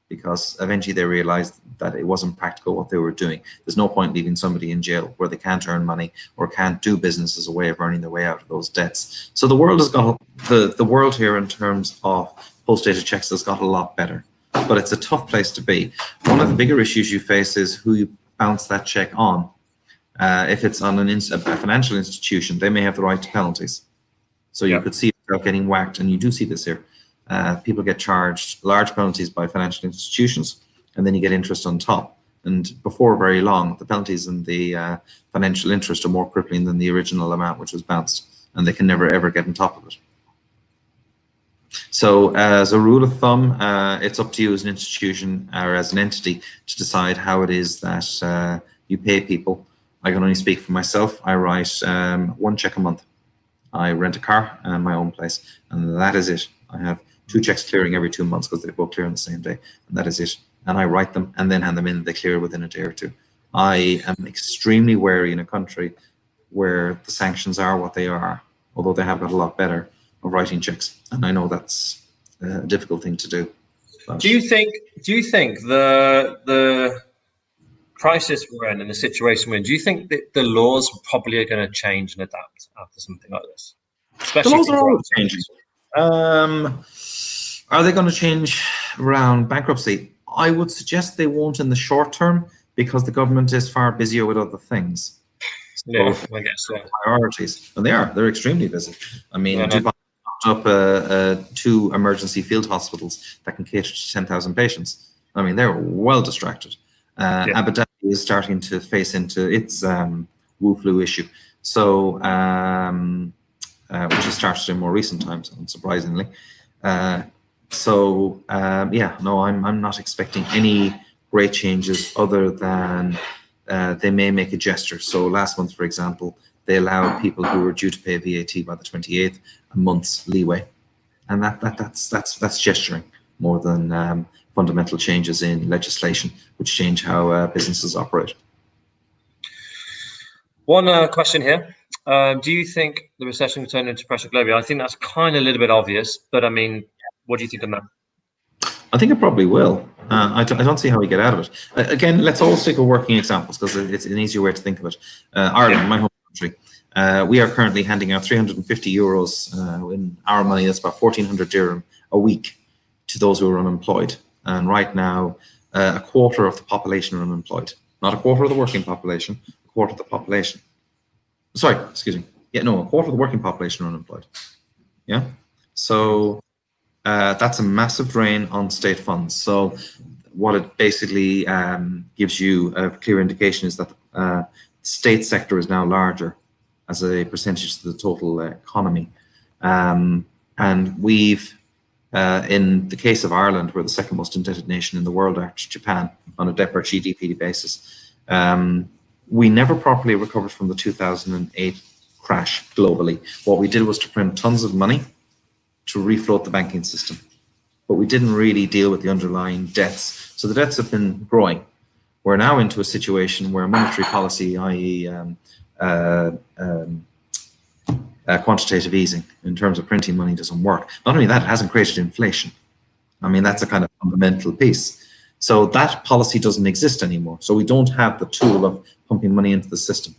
because eventually they realized that it wasn't practical what they were doing. There's no point leaving somebody in jail where they can't earn money or can't do business as a way of earning their way out of those debts. So the world has got, the world here in terms of post-dated checks has got a lot better, but it's a tough place to be. One of the bigger issues you face is who you bounce that check on. If it's on a financial institution, they may have the right to penalties. So you could see yourself getting whacked, and you do see this here. People get charged large penalties by financial institutions, and then you get interest on top. And before very long, the penalties and the financial interest are more crippling than the original amount which was bounced, and they can never ever get on top of it. So as a rule of thumb, it's up to you as an institution or as an entity to decide how it is that you pay people. I can only speak for myself. I write one check a month. I rent a car and my own place, and that is it. I have 2 checks clearing every 2 months because they both clear on the same day, and that is it. And I write them and then hand them in. They clear within a day or 2. I am extremely wary in a country where the sanctions are what they are, although they have got a lot better, of writing checks. And I know that's a difficult thing to do. Do you think the crisis we're in and the situation we're in, do you think that the laws probably are going to change and adapt after something like this? The laws are always changing. Are they going to change around bankruptcy? I would suggest they won't in the short term because the government is far busier with other things. So yeah, I guess so. Priorities, and they're extremely busy. I mean, Dubai popped up 2 emergency field hospitals that can cater to 10,000 patients. I mean, they're well distracted. Abu Dhabi is starting to face into its Wu flu issue, so which has started in more recent times, unsurprisingly. I'm not expecting any great changes other than they may make a gesture. So last month, for example, they allowed people who were due to pay VAT by the 28th a month's leeway, and that's gesturing more than fundamental changes in legislation, which change how businesses operate. One question here. Do you think the recession will turn into pressure globally? I think that's kind of a little bit obvious, but I mean, what do you think on that? I think it probably will. I don't see how we get out of it. Again, let's all stick with working examples because it's an easier way to think of it. Ireland, my home country, we are currently handing out 350 euros in our money. That's about 1,400 dirham a week to those who are unemployed. And right now, a quarter of the population are unemployed. Not a quarter of the working population, a quarter of the population. Sorry, excuse me. Yeah, no, a quarter of the working population are unemployed. Yeah, so that's a massive drain on state funds. So what it basically gives you a clear indication is that the state sector is now larger as a percentage of the total economy. And we've, in the case of Ireland, we're the second most indebted nation in the world after Japan on a debt per GDP basis. We never properly recovered from the 2008 crash globally. What we did was to print tons of money to refloat the banking system, but we didn't really deal with the underlying debts. So the debts have been growing. We're now into a situation where monetary policy, i.e. Quantitative easing in terms of printing money doesn't work. Not only that, it hasn't created inflation. I mean, that's a kind of fundamental piece. So that policy doesn't exist anymore. So we don't have the tool of pumping money into the system.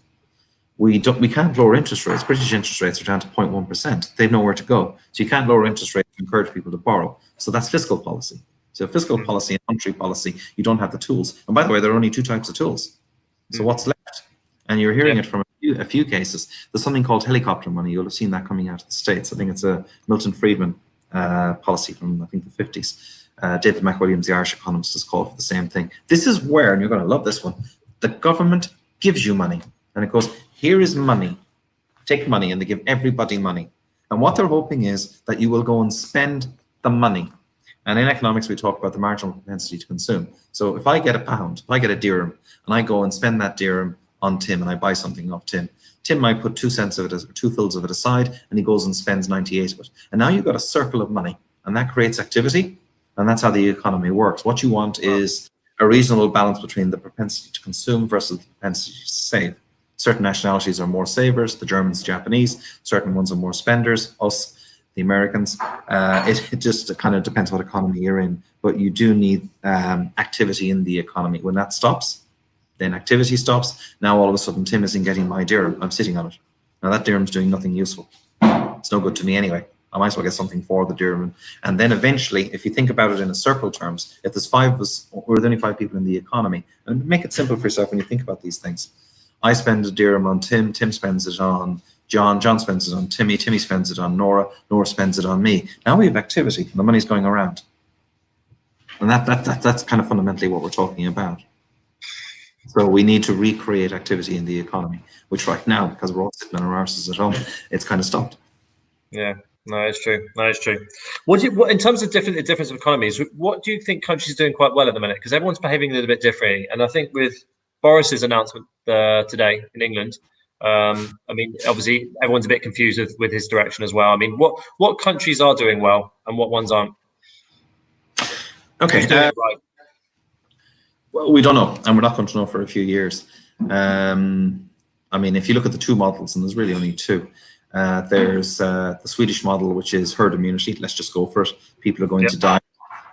We can't lower interest rates. British interest rates are down to 0.1%. They've nowhere to go. So you can't lower interest rates to encourage people to borrow. So that's fiscal policy. So fiscal policy and monetary policy, you don't have the tools. And by the way, there are only 2 types of tools. So what's left? And you're hearing it from a few cases. There's something called helicopter money. You'll have seen that coming out of the States. I think it's a Milton Friedman policy from, I think, the 50s. David McWilliams, the Irish economist, has called for the same thing. This is where, and you're going to love this one, the government gives you money. And it goes, here is money. Take money, and they give everybody money. And what they're hoping is that you will go and spend the money. And in economics, we talk about the marginal propensity to consume. So if I get a pound, if I get a dirham, and I go and spend that dirham on Tim, and I buy something off Tim, Tim might put 2 cents of it, or 2 fils of it aside, and he goes and spends 98 of it. And now you've got a circle of money, and that creates activity, and that's how the economy works. What you want is a reasonable balance between the propensity to consume versus the propensity to save. Certain nationalities are more savers, the Germans, Japanese. Certain ones are more spenders, us, the Americans. It just kind of depends what economy you're in, but you do need activity in the economy. When that stops, then activity stops. Now all of a sudden Tim isn't getting my dirham, I'm sitting on it. Now that dirham's doing nothing useful. It's no good to me anyway. I might as well get something for the dirham. And then eventually, if you think about it in a circle terms, if there's 5 of us, or there's only 5 people in the economy, and make it simple for yourself when you think about these things. I spend a dirham on Tim, Tim spends it on John, John spends it on Timmy, Timmy spends it on Nora, Nora spends it on me. Now we have activity, and the money's going around. And that's kind of fundamentally what we're talking about. So we need to recreate activity in the economy, which right now, because we're all sitting on our arses at home, it's kind of stopped. Yeah. No, it's true. No, it's true. What in terms of the difference of economies, what do you think countries are doing quite well at the minute? Because everyone's behaving a little bit differently. And I think with Boris's announcement today in England, I mean, obviously everyone's a bit confused with his direction as well. I mean, what countries are doing well and what ones aren't? Okay. Right? Well, we don't know, and we're not going to know for a few years. I mean, if you look at the 2 models, and there's really only 2. There's the Swedish model, which is herd immunity. Let's just go for it. People are going to die.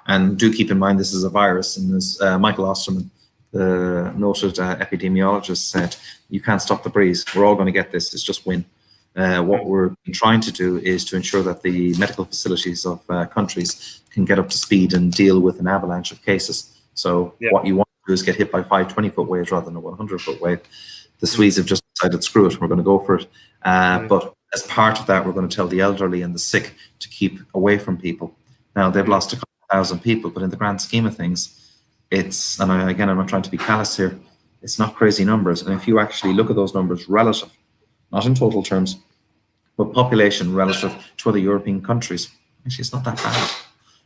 And do keep in mind this is a virus, and as Michael Osterman, the noted epidemiologist, said, you can't stop the breeze. We're all going to get this. It's just win. What we're trying to do is to ensure that the medical facilities of countries can get up to speed and deal with an avalanche of cases. So what you want to do is get hit by 5 20-foot waves rather than a 100-foot wave. The Swedes have just decided, screw it, we're going to go for it. But as part of that, we're going to tell the elderly and the sick to keep away from people. Now, they've lost a couple thousand people, but in the grand scheme of things, it's, and again, I'm not trying to be callous here, it's not crazy numbers. And if you actually look at those numbers relative, not in total terms, but population relative to other European countries, actually, it's not that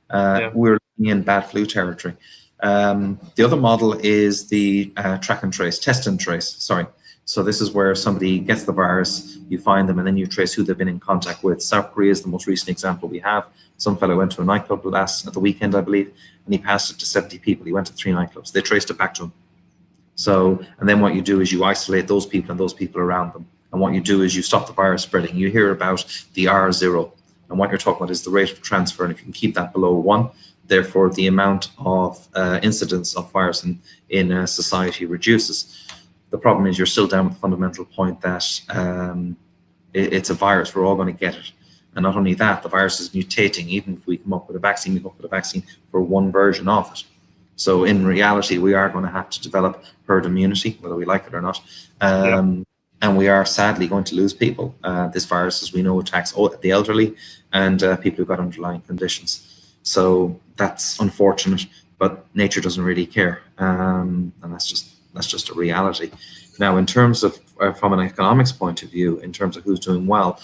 bad. We're in bad flu territory. The other model is the track and trace, test and trace, sorry. So this is where somebody gets the virus, you find them, and then you trace who they've been in contact with. South Korea is the most recent example we have. Some fellow went to a nightclub at the weekend, I believe, and he passed it to 70 people. He went to 3 nightclubs. They traced it back to him. So, and then what you do is you isolate those people and those people around them. And what you do is you stop the virus spreading. You hear about the R0, and what you're talking about is the rate of transfer. And if you can keep that below 1, therefore the amount of incidence of virus in society reduces. The problem is you're still down with the fundamental point that it's a virus. We're all going to get it. And not only that, the virus is mutating. Even if we come up with a vaccine, we come up with a vaccine for one version of it. So in reality, we are going to have to develop herd immunity, whether we like it or not. And we are sadly going to lose people. This virus, as we know, attacks the elderly and people who've got underlying conditions. So that's unfortunate, but nature doesn't really care. And that's just a reality. Now, in terms of, from an economics point of view, in terms of who's doing well,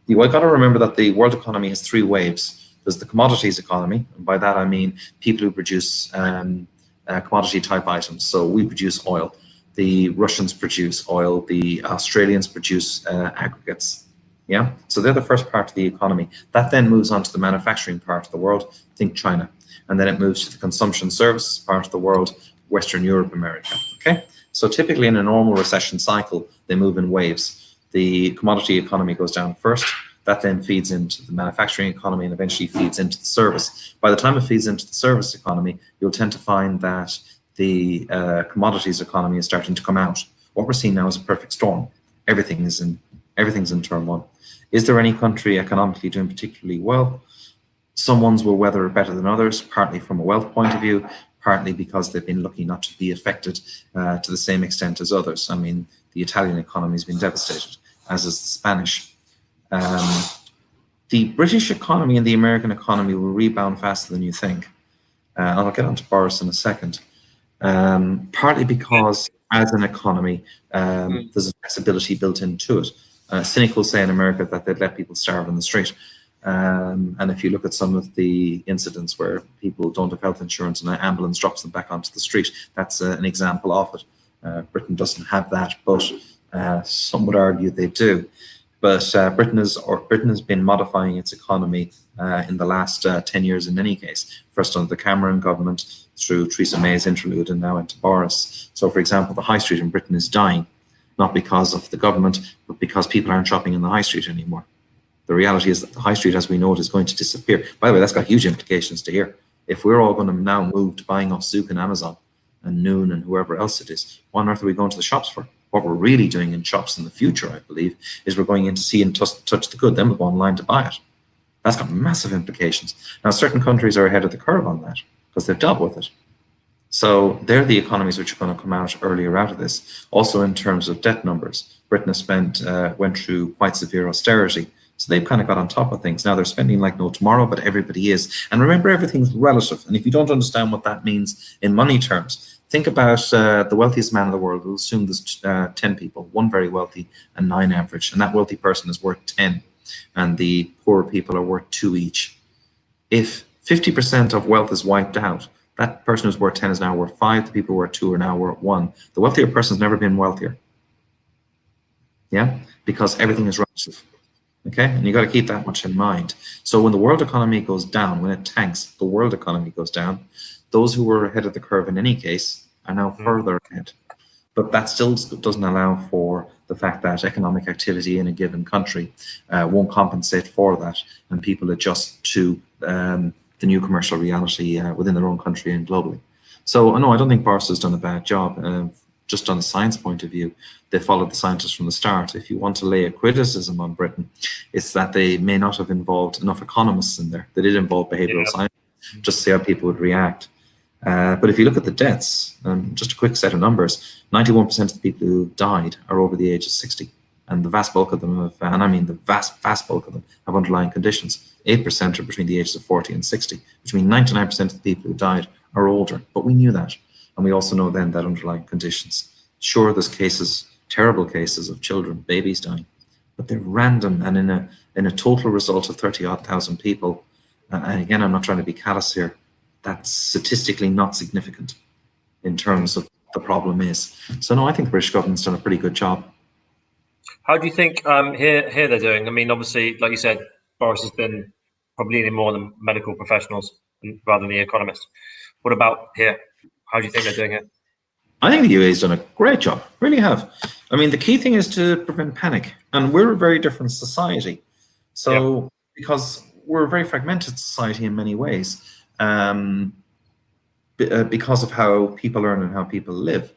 you've got to remember that the world economy has 3 waves. There's the commodities economy, and by that I mean people who produce commodity type items. So we produce oil, the Russians produce oil, the Australians produce aggregates. Yeah, so they're the first part of the economy. That then moves on to the manufacturing part of the world, think China, and then it moves to the consumption services part of the world, Western Europe, America. Okay, so typically in a normal recession cycle, they move in waves. The commodity economy goes down first. That then feeds into the manufacturing economy and eventually feeds into the service. By the time it feeds into the service economy, you'll tend to find that the commodities economy is starting to come out. What we're seeing now is a perfect storm. Everything's in turmoil. Is there any country economically doing particularly well? Some ones will weather it better than others, partly from a wealth point of view, partly because they've been lucky not to be affected to the same extent as others. I mean, the Italian economy has been devastated, as is the Spanish. The British economy and the American economy will rebound faster than you think. I'll get on to Boris in a second. Partly because as an economy, there's a flexibility built into it. Cynics will say in America that they'd let people starve in the street. And if you look at some of the incidents where people don't have health insurance and an ambulance drops them back onto the street, that's an example of it. Britain doesn't have that, but some would argue they do. But Britain has been modifying its economy in the last 10 years in any case. First under the Cameron government, through Theresa May's interlude, and now into Boris. So for example, the high street in Britain is dying, not because of the government, but because people aren't shopping in the high street anymore. The reality is that the high street as we know it is going to disappear. By the way, that's got huge implications to here. If we're all going to now move to buying off Zouk and Amazon and Noon and whoever else it is, what on earth are we going to the shops for? What we're really doing in shops in the future, I believe, is we're going in to see and touch the good, then we'll go online to buy it. That's got massive implications. Now, certain countries are ahead of the curve on that because they've dealt with it. So they're the economies which are going to come out earlier out of this. Also in terms of debt numbers, Britain has went through quite severe austerity. So they've kind of got on top of things. Now they're spending like no tomorrow, but everybody is. And remember, everything's relative. And if you don't understand what that means in money terms, think about the wealthiest man in the world. We'll assume there's 10 people, 1 very wealthy and 9 average. And that wealthy person is worth 10. And the poorer people are worth 2 each. If 50% of wealth is wiped out, that person who's worth 10 is now worth 5. The people who are 2 are now worth 1. The wealthier person's never been wealthier. Yeah, because everything is relative. Okay, and you got to keep that much in mind. So when the world economy goes down, when it tanks, the world economy goes down. Those who were ahead of the curve in any case are now further ahead. But that still doesn't allow for the fact that economic activity in a given country won't compensate for that, and people adjust to the new commercial reality within their own country and globally. So no, I don't think Boris has done a bad job. Just on a science point of view, they followed the scientists from the start. If you want to lay a criticism on Britain, it's that they may not have involved enough economists in there. They did involve behavioural science, just to see how people would react. But if you look at the deaths, just a quick set of numbers, 91% of the people who died are over the age of 60. And the vast bulk of them have, and I mean the vast bulk of them, have underlying conditions. 8% are between the ages of 40 and 60, which means 99% of the people who died are older. But we knew that. And we also know then that underlying conditions. Sure, there's cases, terrible cases of children, babies dying, but they're random. And in a total result of 30-odd thousand people, and again, I'm not trying to be callous here, that's statistically not significant in terms of what the problem is. So no, I think the British government's done a pretty good job. How do you think here they're doing? I mean, obviously, like you said, Boris has been probably leaning more than medical professionals rather than the economists. What about here? How do you think they're doing it? I think the UAE's done a great job, really have. I mean, the key thing is to prevent panic. And we're a very different society. So, because we're a very fragmented society in many ways, because of how people earn and how people live.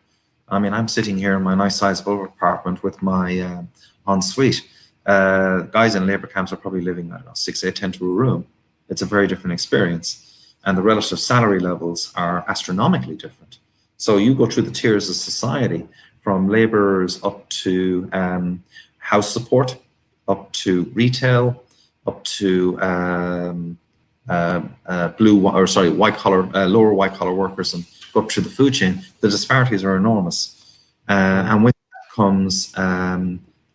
I mean, I'm sitting here in my nice sizable apartment with my ensuite. Guys in labour camps are probably living, I don't know, 6, 8, 10 to a room. It's a very different experience. And the relative salary levels are astronomically different. So you go through the tiers of society, from labourers up to house support, up to retail, up to white collar, lower white collar workers, and go up through the food chain. The disparities are enormous, and with that comes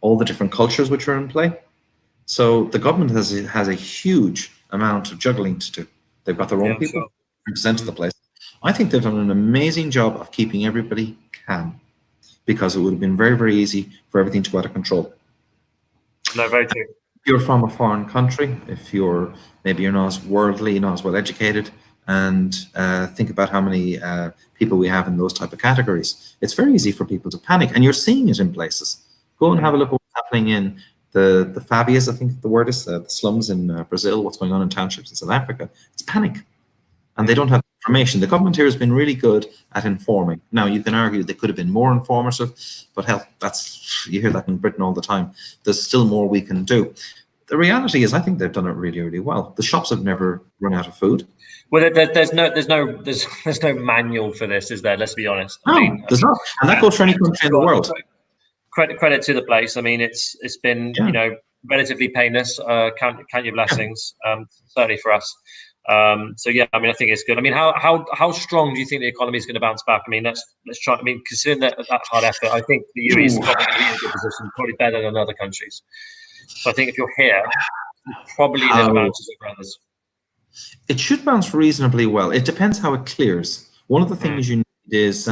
all the different cultures which are in play. So the government has a huge amount of juggling to do. They've got their own people represent the place. I think they've done an amazing job of keeping everybody calm, because it would have been very, very easy for everything to go out of control. No, very true. If you're from a foreign country, if maybe you're not as worldly, not as well educated, and think about how many people we have in those type of categories, it's very easy for people to panic, and you're seeing it in places. Go and have a look at what's happening in the favelas, I think the word is, the slums in Brazil, what's going on in townships in South Africa. It's panic, and they don't have information. The government here has been really good at informing. Now, you can argue they could have been more informative, but hell, you hear that in Britain all the time. There's still more we can do. The reality is, I think they've done it really, really well. The shops have never run out of food. Well, there's no manual for this, is there? Let's be honest. No, there's not, and that goes for any country in the world. Credit to the place. I mean, it's been relatively painless. Count your blessings. Certainly for us. So yeah, I mean, I think it's good. I mean, how strong do you think the economy is going to bounce back? I mean, let's try. I mean, considering that hard effort, I think the UAE is probably going to be in a good position, probably better than other countries. So I think if you're here, probably there's bounces for others. It should bounce reasonably well. It depends how it clears. One of the things you need is,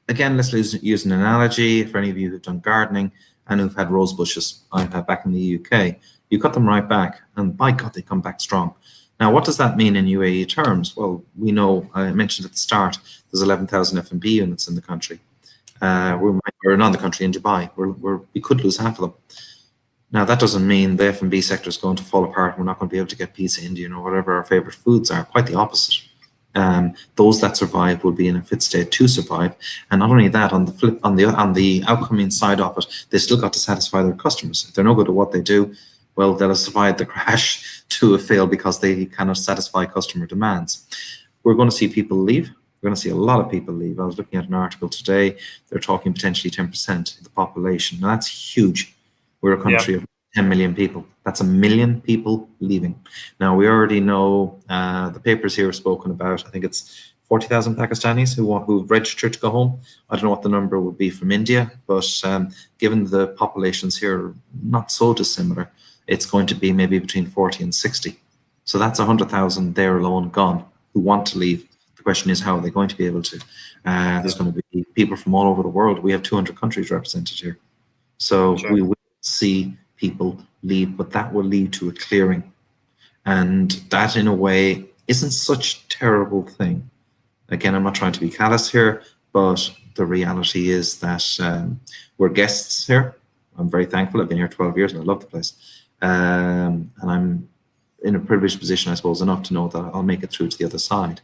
again, let's use an analogy. For any of you who've done gardening and who've had rose bushes back in the UK, you cut them right back, and by God, they come back strong. Now, what does that mean in UAE terms? Well, we know, I mentioned at the start, there's 11,000 F&B units in the country. We're not in the country, in Dubai. We could lose half of them. Now, that doesn't mean the F&B sector is going to fall apart. We're not going to be able to get pizza Indian or whatever our favorite foods are. Quite the opposite. Those that survive will be in a fit state to survive. And not only that, on the outcoming side of it, they still got to satisfy their customers. If they're no good at what they do, well, they'll have survived the crash to a fail because they cannot satisfy customer demands. We're going to see people leave. We're going to see a lot of people leave. I was looking at an article today. They're talking potentially 10% of the population. Now, that's huge. We're a country of 10 million people. That's 1 million people leaving. Now, we already know the papers here have spoken about, I think it's 40,000 Pakistanis who've registered to go home. I don't know what the number would be from India, but given the populations here are not so dissimilar, it's going to be maybe between 40 and 60. So that's 100,000 there alone gone who want to leave. The question is, how are they going to be able to? There's going to be people from all over the world. We have 200 countries represented here. So we will see people leave, but that will lead to a clearing. And that, in a way, isn't such a terrible thing. Again, I'm not trying to be callous here, but the reality is that we're guests here. I'm very thankful. I've been here 12 years and I love the place. And in a privileged position, I suppose, enough to know that I'll make it through to the other side.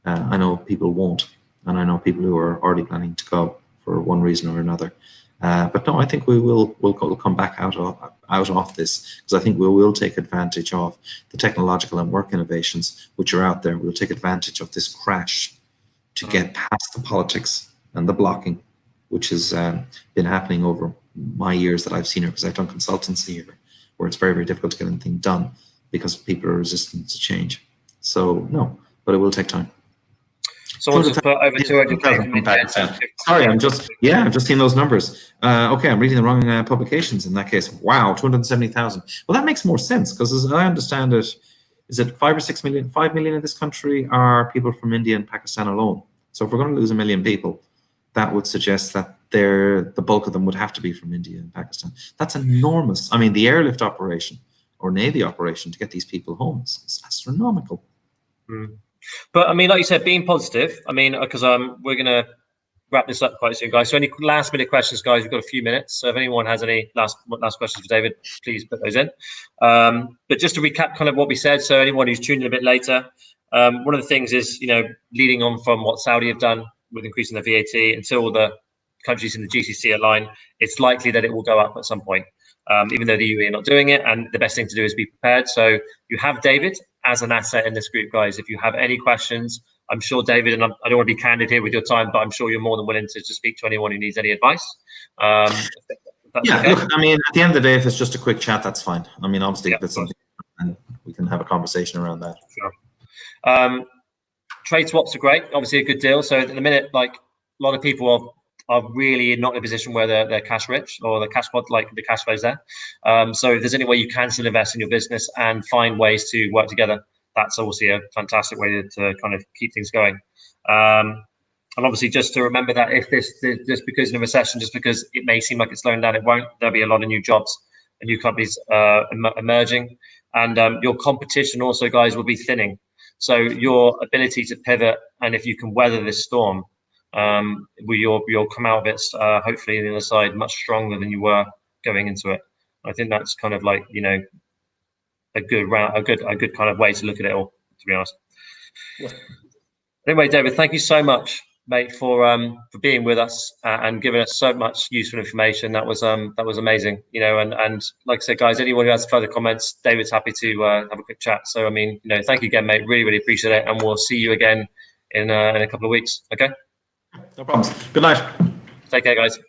I know people won't, and I know people who are already planning to go for one reason or another. But no, I think we'll come back out of this, because I think we will take advantage of the technological and work innovations which are out there. We'll take advantage of this crash to get past the politics and the blocking, which has been happening over my years that I've seen here, because I've done consultancy here, where it's very, very difficult to get anything done because people are resistant to change. So no, but it will take time. Someone's just put over 200K from India. Sorry, I'm just seeing those numbers. Okay, I'm reading the wrong publications in that case. Wow, 270,000. Well, that makes more sense, because as I understand it, is it 5 or 6 million? 5 million in this country are people from India and Pakistan alone. So if we're going to lose 1 million people, that would suggest that the bulk of them would have to be from India and Pakistan. That's enormous. I mean, the airlift operation or Navy operation to get these people home is astronomical. Mm. But I mean, like you said, being positive. I mean, because we're going to wrap this up quite soon, guys. So any last minute questions, guys? We've got a few minutes. So if anyone has any last questions for David, please put those in. But just to recap kind of what we said, so anyone who's tuned in a bit later, one of the things is, leading on from what Saudi have done with increasing the VAT, until all the countries in the GCC align, it's likely that it will go up at some point, even though the UAE are not doing it. And the best thing to do is be prepared. So you have David as an asset in this group, guys. If you have any questions, I'm sure David, and I don't want to be candid here with your time, but I'm sure you're more than willing to speak to anyone who needs any advice. Yeah, okay. Look, I mean, at the end of the day, if it's just a quick chat, that's fine. I mean, obviously, if it's something, and we can have a conversation around that. Sure. Trade swaps are great, obviously a good deal. So at the minute, like, a lot of people are really not in a position where they're cash rich, or the cash flow's there. So if there's any way you can still invest in your business and find ways to work together, that's obviously a fantastic way to kind of keep things going. And obviously, just to remember that if just because in a recession, just because it may seem like it's slowing down, it won't. There'll be a lot of new jobs and new companies emerging, and your competition also, guys, will be thinning. So your ability to pivot, and if you can weather this storm, you'll come out of it hopefully on the other side much stronger than you were going into it. I think that's kind of like, a good kind of way to look at it all, to be honest. Yeah. Anyway, David, thank you so much, mate, for being with us and giving us so much useful information. That was amazing, and like I said, guys, anyone who has further comments, David's happy to have a quick chat. So I mean, thank you again, mate. Really, really appreciate it, and we'll see you again in a couple of weeks. Okay. No problems. Good night. Take care, guys.